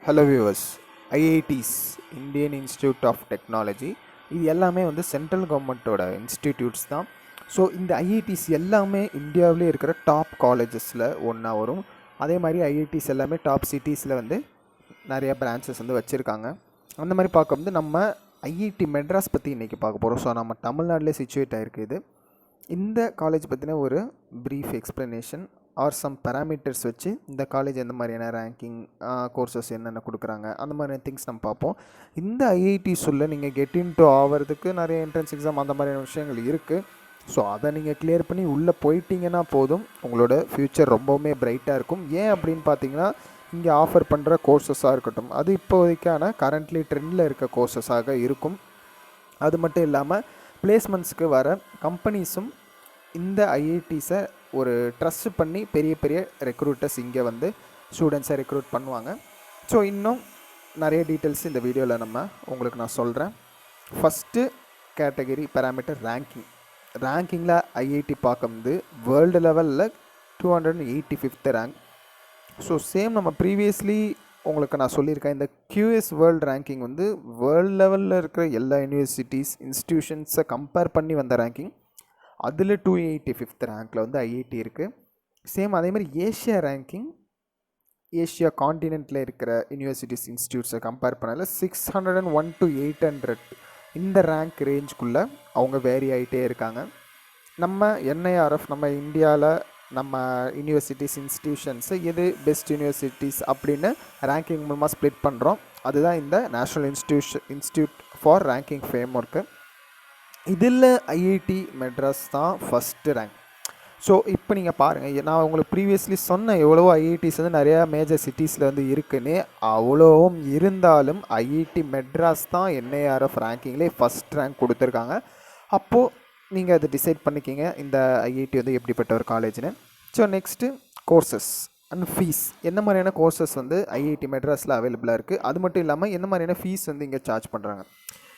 Hello viewers. IITs Indian Institute of Technology இது எல்லாமே central கவர்மெண்ட்டோட இன்ஸ்டிடியூட்ஸ் தான். ஸோ இந்த ஐஐடிஸ் எல்லாமே இந்தியாவிலே இருக்கிற டாப் காலேஜஸில் ஒன்றா வரும். அதே மாதிரி ஐஐடிஸ் எல்லாமே டாப் சிட்டிஸில் நிறைய பிரான்ச்சஸ் வச்சுருக்காங்க. அந்த மாதிரி பார்க்கும்போது நம்ம ஐஐடி மெட்ராஸ் பற்றி இன்றைக்கி பார்க்க போகிறோம். ஸோ நம்ம தமிழ்நாட்டிலே சிச்சுவேட் ஆகிருக்கு. இந்த காலேஜ் பற்றின ஒரு brief explanation or some parameters வச்சு இந்த காலேஜ் எந்த மாதிரியான ரேங்கிங் கோர்சஸ் என்னென்ன கொடுக்குறாங்க அந்த மாதிரியான திங்ஸ் நம்ம பார்ப்போம். இந்த ஐஐடிஸ் உள்ள நீங்கள் கெட் இன் டு ஆகிறதுக்கு நிறைய என்ட்ரன்ஸ் எக்ஸாம் அந்த மாதிரியான விஷயங்கள் இருக்குது. ஸோ அதை நீங்கள் கிளியர் பண்ணி உள்ளே போயிட்டீங்கன்னா போதும், உங்களோட ஃப்யூச்சர் ரொம்பவுமே பிரைட்டாக இருக்கும். ஏன் அப்படின்னு பார்த்தீங்கன்னா, இங்கே ஆஃபர் பண்ணுற கோர்சஸாக இருக்கட்டும், அது இப்போதைக்கான கரண்ட்லி ட்ரெண்டில் இருக்க கோர்சஸாக இருக்கும். அது மட்டும் இல்லாமல் பிளேஸ்மெண்ட்ஸ்க்கு வர கம்பெனிஸும் இந்த ஐஐடிஸை ஒரு ட்ரஸ்ட் பண்ணி பெரிய பெரிய ரெக்ரூட்டர்ஸ் இங்கே ஸ்டூடெண்ட்ஸை ரெக்ரூட் பண்ணுவாங்க. ஸோ இன்னும் நிறைய டீட்டெயில்ஸ் இந்த வீடியோவில் உங்களுக்கு நான் சொல்கிறேன். ஃபஸ்ட்டு கேட்டகரி பேராமீட்டர் ரேங்கிங்கில் ஐஐடி பார்க்கும்போது வேர்ல்டு லெவலில் 285th ரேங்க். ஸோ சேம் நம்ம ப்ரீவியஸ்லி உங்களுக்கு நான் சொல்லியிருக்கேன், இந்த QS வேர்ல்டு ரேங்கிங் வேர்ல்டு லெவலில் இருக்கிற எல்லா யூனிவர்சிட்டிஸ் இன்ஸ்டிடியூஷன்ஸை கம்பேர் பண்ணி வந்த ரேங்கிங். அதில் 285th ரேங்க்கில் ஐஐடி இருக்குது. சேம் அதேமாதிரி ஏஷியா ரேங்கிங், ஏஷியா காண்டினென்ட்டில் இருக்கிற யூனிவர்சிட்டிஸ் இன்ஸ்டியூட்ஸை கம்பேர் பண்ணல 601 to 800 இந்த ரேங்க் ரேஞ்சுக்குள்ளே அவங்க வேரி ஆகிட்டே இருக்காங்க. நம்ம என்ஐஆர்எஃப் நம்ம இந்தியாவில் நம்ம யூனிவர்சிட்டிஸ் இன்ஸ்டிடியூஷன்ஸு எது பெஸ்ட் யூனிவர்சிட்டிஸ் அப்படின்னு ரேங்கிங் மூலமாக ஸ்ப்ளிட் பண்ணுறோம். அதுதான் இந்த national institute for ranking frame work. இதில் ஐஐடி மெட்ராஸ் தான் ஃபஸ்ட்டு ரேங்க். ஸோ இப்போ நீங்கள் பாருங்கள், நான் உங்களுக்கு ப்ரீவியஸ்லி சொன்னேன் எவ்வளோ ஐஐடிஸ் நிறையா மேஜர் சிட்டிஸில் இருக்குன்னு. அவ்வளோவும் இருந்தாலும் ஐஐடி மெட்ராஸ் தான் என்ஐஆர்எஃப் ரேங்கிங்லேயே ஃபஸ்ட் ரேங்க் கொடுத்துருக்காங்க. அப்போது நீங்கள் அதை டிசைட் பண்ணிக்கிங்க இந்த ஐஐடி எப்படிப்பட்ட ஒரு காலேஜ்னு. So next courses and fees. என்ன மாதிரியான கோர்சஸ் ஐஐடி மெட்ராஸில் அவைலபிளாக இருக்குது, அது மட்டும் இல்லாமல் என்ன மாதிரியான ஃபீஸ் இங்கே சார்ஜ் பண்ணுறாங்க.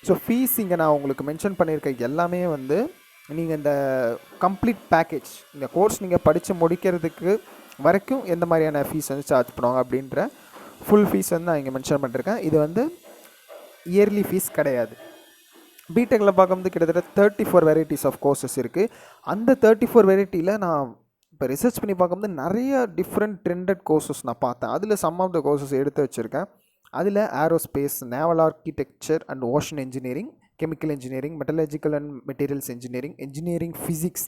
ஸோ ஃபீஸ் இங்கே நான் உங்களுக்கு மென்ஷன் பண்ணியிருக்க எல்லாமே நீங்கள் இந்த கம்ப்ளீட் பேக்கேஜ், இந்த கோர்ஸ் நீங்கள் படித்து முடிக்கிறதுக்கு வரைக்கும் எந்த மாதிரியான ஃபீஸ் சார்ஜ் பண்ணுவாங்க அப்படின்ற ஃபுல் ஃபீஸ் நான் இங்கே மென்ஷன் பண்ணியிருக்கேன். இது இயர்லி ஃபீஸ் கிடையாது. பிடெக்கில் பார்க்கும்போது கிட்டத்தட்ட 34 வெரைட்டிஸ் ஆஃப் கோர்சஸ் இருக்குது. அந்த 34 வெரைட்டியில் நான் இப்போ ரிசர்ச் பண்ணி பார்க்கும்போது நிறைய டிஃப்ரெண்ட் ட்ரெண்டட் கோர்சஸ் நான் பார்த்தேன். அதில் சம் ஆஃப் த கோர்சஸ் எடுத்து வச்சுருக்கேன். அதில் aerospace, naval architecture and ocean engineering, chemical engineering, metallurgical and materials engineering physics,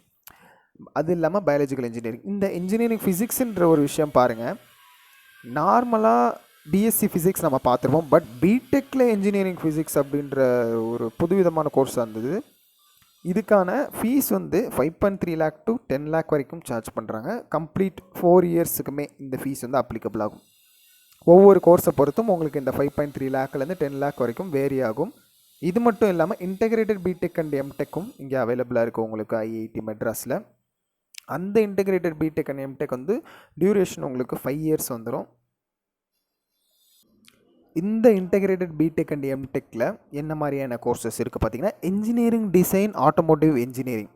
அது இல்லாமல் பயாலஜிக்கல் இன்ஜினியரிங். இந்த இன்ஜினியரிங் ஃபிசிக்ஸுன்ற ஒரு விஷயம் பாருங்கள், நார்மலாக பிஎஸ்சி ஃபிசிக்ஸ் நம்ம பார்த்துருப்போம். பட் பிடெக்கில் இன்ஜினியரிங் ஃபிசிக்ஸ் அப்படின்ற ஒரு புதுவிதமான கோர்ஸாக இருந்தது. இதுக்கான ஃபீஸ் 5.3 lakh to 10 lakh வரைக்கும் சார்ஜ் பண்ணுறாங்க. கம்ப்ளீட் 4 இயர்ஸுக்குமே இந்த ஃபீஸ் அப்ளிகபிள் ஆகும். ஒவ்வொரு கோர்ஸை பொறுத்தும் உங்களுக்கு இந்த 5.3 lakh 10 lakh வரைக்கும் வேரி ஆகும். இது மட்டும் இல்லாமல் இன்டெகிரேட்டட் பிடெக் அண்ட் எம்டெக்கும் இங்கே அவைலபிளாக இருக்குது உங்களுக்கு ஐஐடி மெட்ராஸில். அந்த integrated BTech and MTech duration உங்களுக்கு 5 years வந்துடும். இந்த இன்டெகிரேட்டட் பிடெக் அண்ட் எம்டெக்கில் என்ன மாதிரியான கோர்சஸ் இருக்குது பார்த்தீங்கன்னா, இன்ஜினியரிங் டிசைன், ஆட்டோமோட்டிவ் இன்ஜினியரிங்,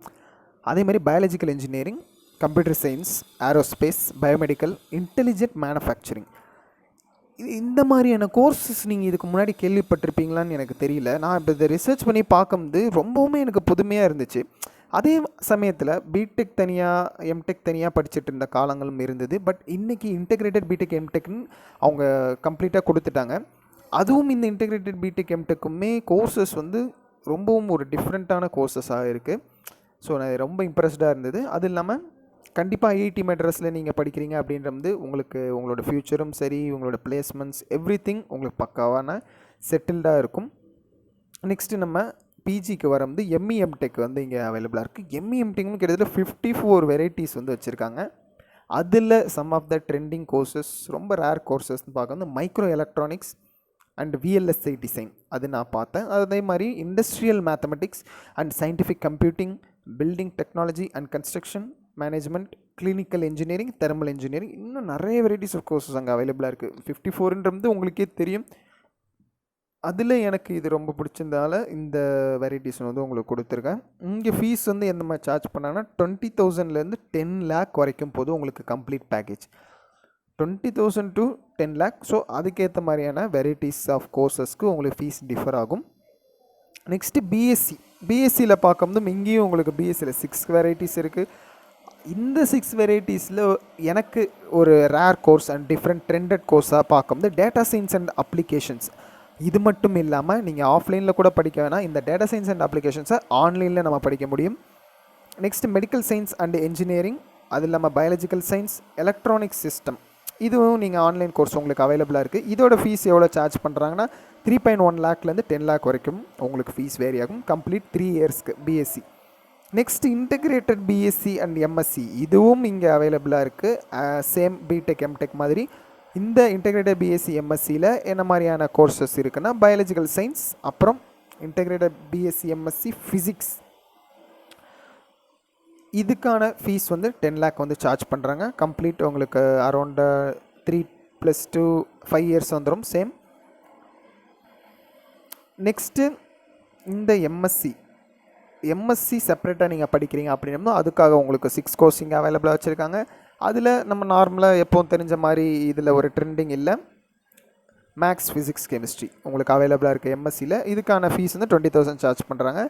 அதே மாதிரி biological engineering, computer science, aerospace, biomedical, intelligent manufacturing. இந்த மாதிரியான கோர்சஸ் நீங்கள் இதுக்கு முன்னாடி கேள்விப்பட்டிருப்பீங்களான்னு எனக்கு தெரியல. நான் இப்போ இதை ரிசர்ச் பண்ணி பார்க்கும்போது ரொம்பவுமே எனக்கு புதுமையாக இருந்துச்சு. அதே சமயத்தில் பிடெக் தனியாக எம்டெக் தனியாக படிச்சுட்டு இருந்த காலங்களும் இருந்தது. பட் இன்றைக்கி இன்டெகிரேட்டட் பிடெக் எம்டெக்னு அவங்க கம்ப்ளீட்டாக கொடுத்துட்டாங்க. அதுவும் இந்த இன்டெகிரேட்டட் பிடெக் எம்டெக்குமே கோர்சஸ் ரொம்பவும் ஒரு டிஃப்ரெண்ட்டான கோர்சஸாக இருக்குது. ஸோ நான் ரொம்ப இம்ப்ரெஸ்டாக இருந்தது. அது இல்லாமல் கண்டிப்பாக ஐஐடி மெட்ராஸில் நீங்கள் படிக்கிறீங்க அப்படின்றது உங்களுக்கு உங்களோட ஃப்யூச்சரும் சரி, உங்களோட பிளேஸ்மெண்ட்ஸ் எவ்ரிதிங் உங்களுக்கு பக்காவான செட்டில்டாக இருக்கும். நெக்ஸ்ட்டு நம்ம பிஜிக்கு வரும்போது எம்இ எம்டெக் இங்கே அவைலபிளாக இருக்குது. எம்இ எம்டெக்னு கிட்டத்தட்ட 54 வெரைட்டிஸ் வச்சுருக்காங்க. அதில் some of the trending courses, ரொம்ப ரேர் கோர்சஸ்ன்னு பார்க்க micro electronics and VLSI design அது நான் பார்த்தேன். அதே மாதிரி industrial mathematics and scientific computing, building technology and construction management, clinical engineering, thermal engineering, இன்னும் நிறைய வெரைட்டிஸ் ஆஃப் கோர்சஸ் அங்கே அவைலபிளாக இருக்குது. 54ன்றது உங்களுக்கே தெரியும். அதில் எனக்கு இது ரொம்ப பிடிச்சிருந்தால இந்த வெரைட்டிஸ் உங்களுக்கு கொடுத்துருக்கேன். இங்கே ஃபீஸ் எந்த மாதிரி சார்ஜ் பண்ணாங்கன்னா 20,000 10 lakh வரைக்கும் போதும் உங்களுக்கு complete package. 20,000 to 10 lakh. So அதுக்கேற்ற மாதிரியான வெரைட்டிஸ் ஆஃப் கோர்சஸ்க்கு உங்களுக்கு ஃபீஸ் டிஃபர் ஆகும். நெக்ஸ்ட்டு பிஎஸ்சியில் பார்க்கும்போது இங்கேயும் உங்களுக்கு பிஎஸ்சியில் 6 வெரைட்டிஸ் இருக்குது. இந்த 6 வெரைட்டிஸில் எனக்கு ஒரு ரேர் கோர்ஸ் அண்ட் டிஃப்ரெண்ட் ட்ரெண்டட் கோர்ஸாக பார்க்கும்போது டேட்டா சயின்ஸ் அண்ட் அப்ளிகேஷன்ஸ். இது மட்டும் இல்லாமல் நீங்கள் ஆஃப்லைனில் கூட படிக்க வேணாம், இந்த டேட்டா சயின்ஸ் அண்ட் அப்ளிகேஷன்ஸை ஆன்லைனில் நம்ம படிக்க முடியும். Next medical science and engineering, அது இல்லாமல் பயாலஜிக்கல் சயின்ஸ், எலக்ட்ரானிக் சிஸ்டம், இதுவும் நீங்கள் ஆன்லைன் கோர்ஸ் உங்களுக்கு அவைலபிளாக இருக்குது. இதோட ஃபீஸ் எவ்வளோ சார்ஜ் பண்ணுறாங்கன்னா 3.1 லேக்லேருந்து 10 லேக் வரைக்கும் உங்களுக்கு ஃபீஸ் வேரி ஆகும் கம்ப்ளீட் 3 இயர்ஸ்க்கு BSc. Next integrated BSc and MSc, இதுவும் இங்கே அவைலபிளாக இருக்குது. சேம் பிடெக் எம்டெக் மாதிரி இந்த இன்டெகிரேட்டட் பிஎஸ்சி எம்எஸ்சியில் என்ன மாதிரியான கோர்சஸ் இருக்குன்னா பயாலஜிக்கல் சயின்ஸ், அப்புறம் இன்டெகிரேட்டட் பிஎஸ்சி எம்எஸ்சி ஃபிசிக்ஸ். இதுக்கான ஃபீஸ் வந்து 10 லேக் வந்து சார்ஜ் பண்ணுறாங்க. கம்ப்ளீட் உங்களுக்கு அரௌண்ட் 3 + 2 5 இயர்ஸ் வந்துடும் சேம். நெக்ஸ்ட்டு இந்த எம்எஸ்சி செப்பரேட்டாக நீங்கள் படிக்கிறீங்க அப்படின்னா அதுக்காக உங்களுக்கு 6 கோர்ஸ் இங்கே அவைலபிளாக வச்சுருக்காங்க. அதில் நம்ம நார்மலாக எப்போவும் தெரிஞ்ச மாதிரி இதில் ஒரு ட்ரெண்டிங் இல்லை, மேக்ஸ், ஃபிசிக்ஸ், கெமிஸ்ட்ரி உங்களுக்கு அவைலபிளாக இருக்குது எம்எஸ்சியில். இதுக்கான ஃபீஸ் வந்து 20,000 சார்ஜ் பண்ணுறாங்க.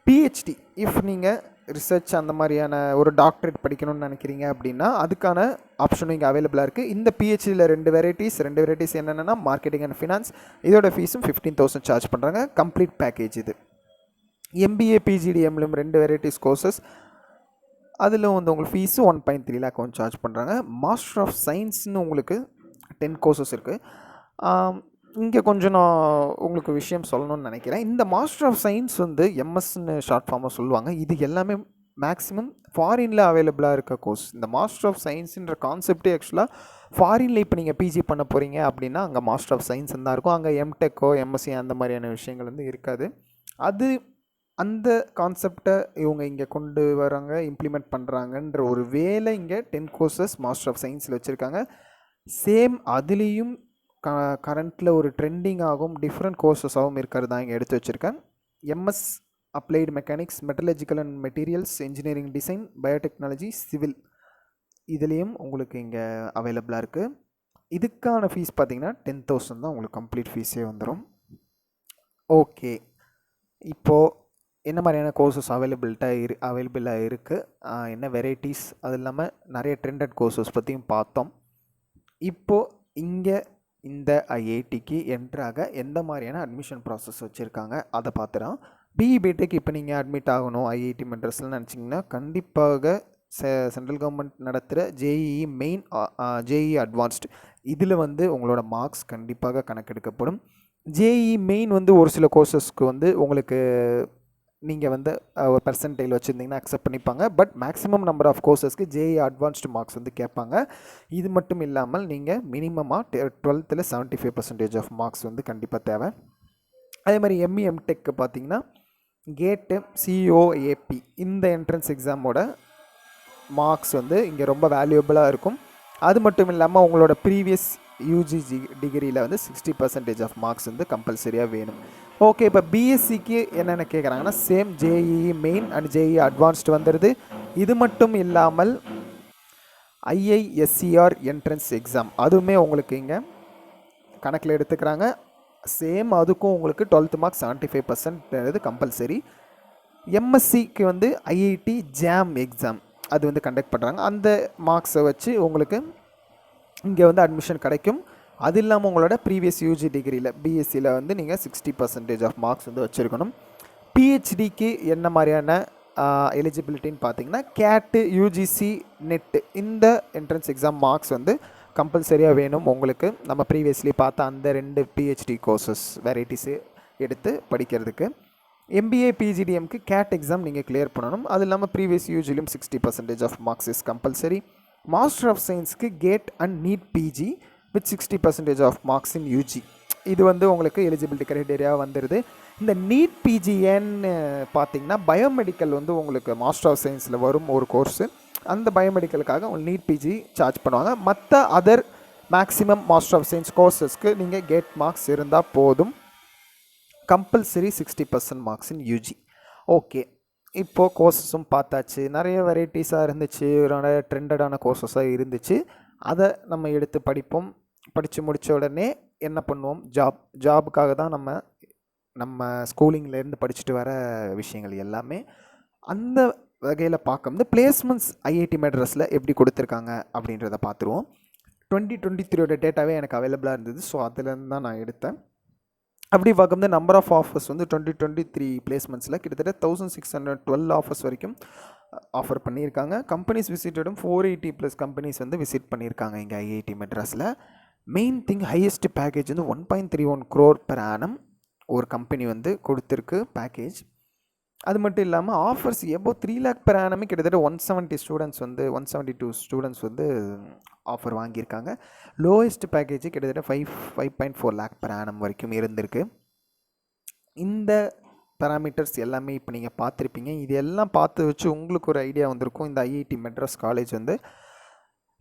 பிஹெச்டி, இஃப் நீங்கள் ரிசர்ச் அந்த மாதிரியான ஒரு டாக்டரேட் படிக்கணும்னு நினைக்கிறீங்க அப்படின்னா அதுக்கான ஆப்ஷனும் இங்கே அவைலபிளாக இருக்குது. இந்த பிஹெச்டியில் 2 வெரைட்டிஸ் என்னென்னா மார்க்கெட்டிங் அண்ட் ஃபினான்ஸ், இதோட ஃபீஸும் 15,000 சார்ஜ் பண்ணுறாங்க. கம்ப்ளீட் பேக்கேஜ் இது. எம்பிஏ பிஜிடிஎம்லும் 2 வெரைட்டிஸ் கோர்சஸ், அதில் வந்து உங்களுக்கு ஃபீஸு 1.3 லேக் வந்து சார்ஜ் பண்ணுறாங்க. மாஸ்டர் ஆஃப் சயின்ஸ்னு உங்களுக்கு 10 கோர்சஸ் இருக்குது. இங்கே கொஞ்சம் நான் உங்களுக்கு விஷயம் சொல்லணும்னு நினைக்கிறேன். இந்த மாஸ்டர் ஆஃப் சயின்ஸ் வந்து எம்எஸ்ன்னு ஷார்ட் ஃபார்மாக சொல்லுவாங்க. இது எல்லாமே மேக்ஸிமம் ஃபாரினில் அவைலபிளாக இருக்க கோர்ஸ். இந்த மாஸ்டர் ஆஃப் சயின்ஸுன்ற கான்செப்டே ஆக்சுவலாக ஃபாரினில் இப்போ நீங்கள் பிஜி பண்ண போகிறீங்க அப்படின்னா அங்கே மாஸ்டர் ஆஃப் சயின்ஸ் தான் இருக்கும். அங்கே எம்டெக்கோ எம்எஸ்சி அந்த மாதிரியான விஷயங்கள் வந்து இருக்காது. அந்த கான்செப்டை இவங்க இங்கே கொண்டு வராங்க, இம்ப்ளிமெண்ட் பண்ணுறாங்கன்ற ஒரு வேலை இங்கே 10 கோர்சஸ் மாஸ்டர் ஆஃப் சயின்ஸில் வச்சுருக்காங்க. சேம் அதுலேயும் கரண்ட்டில் ஒரு ட்ரெண்டிங் ஆகும் டிஃப்ரெண்ட் கோர்சஸாகவும் இருக்கிறது தான் இங்கே எடுத்து வச்சுருக்கேன். MS applied mechanics, metallurgical and materials, engineering design, biotechnology, civil, இதுலேயும் உங்களுக்கு இங்கே அவைலபிளாக இருக்குது. இதுக்கான ஃபீஸ் பார்த்திங்கன்னா 10,000 தான் உங்களுக்கு கம்ப்ளீட் ஃபீஸே வந்துடும். ஓகே, இப்போது என்ன மாதிரியான கோர்சஸ் அவைலபிளாக இருக்குது, என்ன வெரைட்டிஸ், அது இல்லாமல் நிறைய ட்ரெண்டட் கோர்சஸ் பற்றியும் பார்த்தோம். இப்போது இங்கே இந்த ஐஐடிக்கு என்ட்ராக எந்த மாதிரியான அட்மிஷன் ப்ராசஸ் வச்சுருக்காங்க அதை பார்த்துறோம். பிஇ பிடெக் இப்போ நீங்கள் அட்மிட் ஆகணும் ஐஐடி மெட்ராஸ்ன்னு நினச்சிங்கன்னா கண்டிப்பாக சென்ட்ரல் கவர்மெண்ட் நடத்துகிற ஜேஇஇ மெயின், ஜேஇஇ அட்வான்ஸ்டு, இதில் வந்து உங்களோட மார்க்ஸ் கண்டிப்பாக கணக்கெடுக்கப்படும். ஜேஇஇ மெயின் வந்து ஒரு சில கோர்சஸ்க்கு வந்து உங்களுக்கு நீங்கள் வந்து ஒரு பெர்சன்டைல் வச்சுருந்தீங்கன்னா அக்செப்ட் பண்ணிப்பாங்க. பட் மேக்ஸிமம் நம்பர் ஆஃப் கோர்சஸ்க்கு ஜேஇ அட்வான்ஸ்டு மார்க்ஸ் வந்து கேட்பாங்க. இது மட்டும் இல்லாமல் நீங்கள் மினிமமாக 12th 75% ஆஃப் மார்க்ஸ் வந்து கண்டிப்பாக தேவை. அதே மாதிரி எம்இ எம்டெக்கு பார்த்தீங்கன்னா கேட்டு, சிஓஏபி, இந்த என்ட்ரன்ஸ் எக்ஸாமோட மார்க்ஸ் வந்து இங்கே ரொம்ப வேல்யூபிளாக இருக்கும். அது மட்டும் இல்லாமல் உங்களோட ப்ரீவியஸ் யூஜிஜி டிகிரியில் வந்து 60% ஆஃப் மார்க்ஸ் வந்து கம்பல்சரியாக வேணும். ஓகே, இப்போ பிஎஸ்சிக்கு என்னென்ன கேட்குறாங்கன்னா same JEE main and JEE advanced வந்துடுது. இது மட்டும் இல்லாமல் ஐஐஎஸ்சிஆர் என்ட்ரன்ஸ் எக்ஸாம் அதுவுமே உங்களுக்கு இங்கே கணக்கில் எடுத்துக்கிறாங்க. சேம் அதுக்கும் உங்களுக்கு 12th மார்க் 75% கம்பல்சரி. எம்எஸ்சிக்கு வந்து ஐஐடி ஜாம் எக்ஸாம் அது வந்து கண்டக்ட் பண்ணுறாங்க. அந்த மார்க்ஸை வச்சு உங்களுக்கு இங்கே வந்து அட்மிஷன் கிடைக்கும். அது இல்லாமல் உங்களோட ப்ரீவியஸ் யூஜி டிகிரியில் பிஎஸ்சியில் வந்து நீங்கள் 60% ஆஃப் மார்க்ஸ் வந்து வச்சுருக்கணும். பிஹெச்டிக்கு என்ன மாதிரியான எலிஜிபிலிட்டின்னு பார்த்தீங்கன்னா கேட்டு, யூஜிசி, நெட்டு, இந்த என்ட்ரன்ஸ் எக்ஸாம் மார்க்ஸ் வந்து கம்பல்சரியாக வேணும் உங்களுக்கு. நம்ம ப்ரீவியஸ்லி பார்த்த அந்த 2 பிஹெச்டி கோர்சஸ் வெரைட்டிஸு எடுத்து படிக்கிறதுக்கு. எம்பிஏ பிஜிடிஎம்க்கு கேட் எக்ஸாம் நீங்கள் கிளியர் பண்ணணும். அது இல்லாமல் ப்ரீவியஸ் யூஜிலையும் 60% of marks is compulsory. Master of சயின்ஸ்க்கு CAT and NEET PG with 60% of marks in UG, இது வந்து உங்களுக்கு எலிஜிபிலிட்டி க்ரைட்டேரியா வந்துடுது. இந்த நீட் பிஜி ஏன்னு பார்த்தீங்கன்னா பயோமெடிக்கல் வந்து உங்களுக்கு மாஸ்டர் ஆஃப் சயின்ஸில் வரும் ஒரு கோர்ஸு. அந்த பயோமெடிக்கலுக்காக உங்களுக்கு நீட் பிஜி சார்ஜ் பண்ணுவாங்க. மற்ற other maximum master of science கோர்சஸ்க்கு நீங்கள் கேட் மார்க்ஸ் இருந்தால் போதும். Compulsory 60% marks in UG. Okay, இப்போது கோர்சஸும் பார்த்தாச்சு. நிறைய வெரைட்டிஸாக இருந்துச்சு, நிறைய ட்ரெண்டடான கோர்சஸாக இருந்துச்சு. அதை நம்ம எடுத்து படிப்போம். படித்து முடித்த உடனே என்ன பண்ணுவோம், ஜாபுக்காக தான் நம்ம ஸ்கூலிங்லேருந்து படிச்சுட்டு வர விஷயங்கள் எல்லாமே. அந்த வகையில் பார்க்கும்போது பிளேஸ்மெண்ட்ஸ் ஐஐடி மெட்ராஸில் எப்படி கொடுத்துருக்காங்க அப்படின்றத பார்த்துருவோம். 2023 டேட்டாவே எனக்கு அவைலபிளாக இருந்தது. ஸோ அதுலேருந்து தான் நான் எடுத்தேன். அப்படி பார்க்கும்போது நம்பர் ஆஃப் ஆஃபர்ஸ் வந்து 2023 பிளேஸ்மெண்ட்ஸில் கிட்டத்தட்ட 1612 ஆஃபர்ஸ் வரைக்கும் ஆஃபர் பண்ணியிருக்காங்க. கம்பெனிஸ் விசிட்டடும் 480+ கம்பெனிஸ் வந்து விசிட் பண்ணியிருக்காங்க இங்கே ஐஐடி மெட்ராஸில். மெயின் திங் ஹையஸ்ட் பேக்கேஜ் வந்து 1.31 crore per annum ஒரு கம்பெனி வந்து கொடுத்துருக்கு பேக்கேஜ். அது மட்டும் இல்லாமல் ஆஃபர்ஸ் எபோ 3 lakh per annum கிட்டத்தட்ட 172 ஸ்டூடெண்ட்ஸ் வந்து ஆஃபர் வாங்கியிருக்காங்க. லோயஸ்ட் பேக்கேஜ் கிட்டத்தட்ட 5.4 lakh per annum வரைக்கும் இருந்திருக்கு. இந்த பேராமீட்டர்ஸ் எல்லாமே இப்போ நீங்கள் பார்த்துருப்பீங்க. இது எல்லாம் பார்த்து வச்சு உங்களுக்கு ஒரு ஐடியா வந்திருக்கும் இந்த ஐஐடி மெட்ராஸ் காலேஜ் வந்து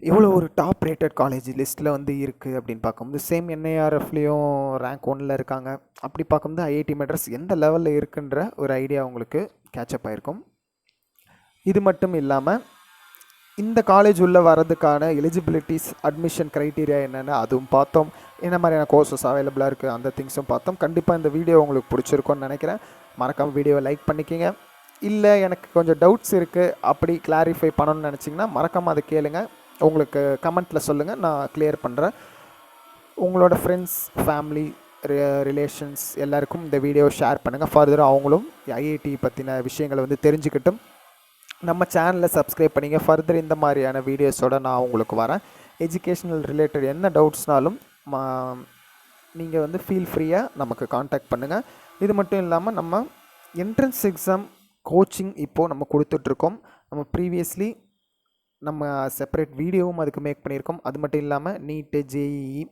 எவ்வளோ ஒரு டாப் ரேட்டட் காலேஜ் லிஸ்ட்டில் வந்து இருக்குது அப்படின்னு பார்க்கும்போது. சேம் என்ஐஆர்எஃப்லேயும் ரேங்க் 1ல் இருக்காங்க. அப்படி பார்க்கும்போது ஐஐடி மெட்ராஸ் எந்த லெவலில் இருக்குன்ற ஒரு ஐடியா உங்களுக்கு கேட்சப் ஆகிருக்கும். இது மட்டும் இல்லாமல் இந்த காலேஜ் உள்ளே வர்றதுக்கான எலிஜிபிலிட்டிஸ், அட்மிஷன் க்ரைட்டீரியா என்னென்னு அதுவும் பார்த்தோம். என்ன மாதிரியான கோர்சஸ் அவைலபிளாக இருக்குது அந்த திங்ஸும் பார்த்தோம். கண்டிப்பாக இந்த வீடியோ உங்களுக்கு பிடிச்சிருக்கும்னு நினைக்கிறேன். மறக்காமல் வீடியோவை லைக் பண்ணிக்கிங்க. இல்லை எனக்கு கொஞ்சம் டவுட்ஸ் இருக்குது அப்படி கிளாரிஃபை பண்ணணும்னு நினச்சிங்கன்னா மறக்காமல் அதை கேளுங்க. உங்களுக்கு கமெண்ட்டில் சொல்லுங்கள், நான் கிளியர் பண்ணுறேன். உங்களோட ஃப்ரெண்ட்ஸ், ஃபேமிலி, ரிலேஷன்ஸ் எல்லாருக்கும் இந்த வீடியோவை ஷேர் பண்ணுங்கள். ஃபர்தராக அவங்களும் ஐஐடி பற்றின விஷயங்களை வந்து தெரிஞ்சுக்கிட்டும் நம்ம சேனலை சப்ஸ்கிரைப் பண்ணிங்க. ஃபர்தர் இந்த மாதிரியான வீடியோஸோடு நான் உங்களுக்கு வரேன். எஜுகேஷ்னல் ரிலேட்டட் என்ன டவுட்ஸ்னாலும் நீங்கள் வந்து ஃபீல் ஃப்ரீயாக நமக்கு காண்டாக்ட் பண்ணுங்கள். இது மட்டும் இல்லாமல் நம்ம என்ட்ரன்ஸ் எக்ஸாம் கோச்சிங் இப்போது நம்ம கொடுத்துட்ருக்கோம். நம்ம ப்ரீவியஸ்லி நம்ம செப்பரேட் வீடியோவும் அதுக்கு மேக் பண்ணியிருக்கோம். அது மட்டும் இல்லாமல் நீட்டு, ஜேஇஇ,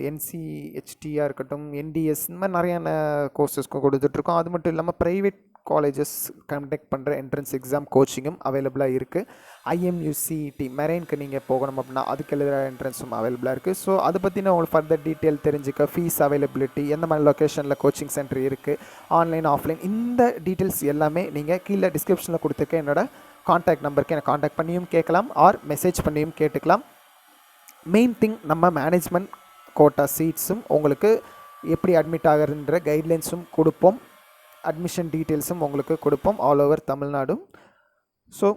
என்சிஹெச்டியாக இருக்கட்டும், என்டிஎஸ், இந்த மாதிரி நிறையான கோர்சஸ்க்கும் கொடுத்துட்ருக்கோம். அது மட்டும் இல்லாமல் ப்ரைவேட் காலேஜஸ் கண்டக்ட் பண்ணுற என்ட்ரன்ஸ் எக்ஸாம் கோச்சிங்கும் அவைலபிளாக இருக்குது. ஐஎம்யூசிடி மெரைனுக்கு நீங்கள் போகணும் அப்படின்னா அதுக்கு எழுதுகிற என்ட்ரன்ஸும் அவைலபிளாக இருக்குது. ஸோ அதை பற்றின உங்களுக்கு ஃபர்தர் டீட்டெயில் தெரிஞ்சுக்க, ஃபீஸ் அவைலபிலிட்டி, எந்த மாதிரி லொக்கேஷனில் கோச்சிங் சென்டர் இருக்குது, ஆன்லைன் ஆஃப்லைன், இந்த டீட்டெயில்ஸ் எல்லாமே நீங்கள் கீழே டிஸ்கிரிப்ஷனில் கொடுத்துருக்க என்னோடய காண்டாக்ட் நம்பருக்கு எனக்கு காண்டாக்ட் பண்ணியும் கேட்கலாம், ஆர் மெசேஜ் பண்ணியும் கேட்டுக்கலாம். மெயின் திங் நம்ம மேனேஜ்மெண்ட் கோட்டா சீட்ஸும் உங்களுக்கு எப்படி அட்மிட் ஆகிறதுன்ற கைட்லைன்ஸும் கொடுப்போம். அட்மிஷன் டீட்டெயில்ஸும் உங்களுக்கு கொடுப்போம் ஆல் ஓவர் தமிழ்நாடும். ஸோ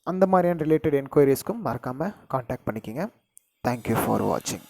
அந்த மாதிரியான ரிலேட்டட் என்கொயரிஸ்க்கும் மறக்காமல் காண்டாக்ட் பண்ணிக்கோங்க. தேங்க்யூ ஃபார் வாட்சிங்.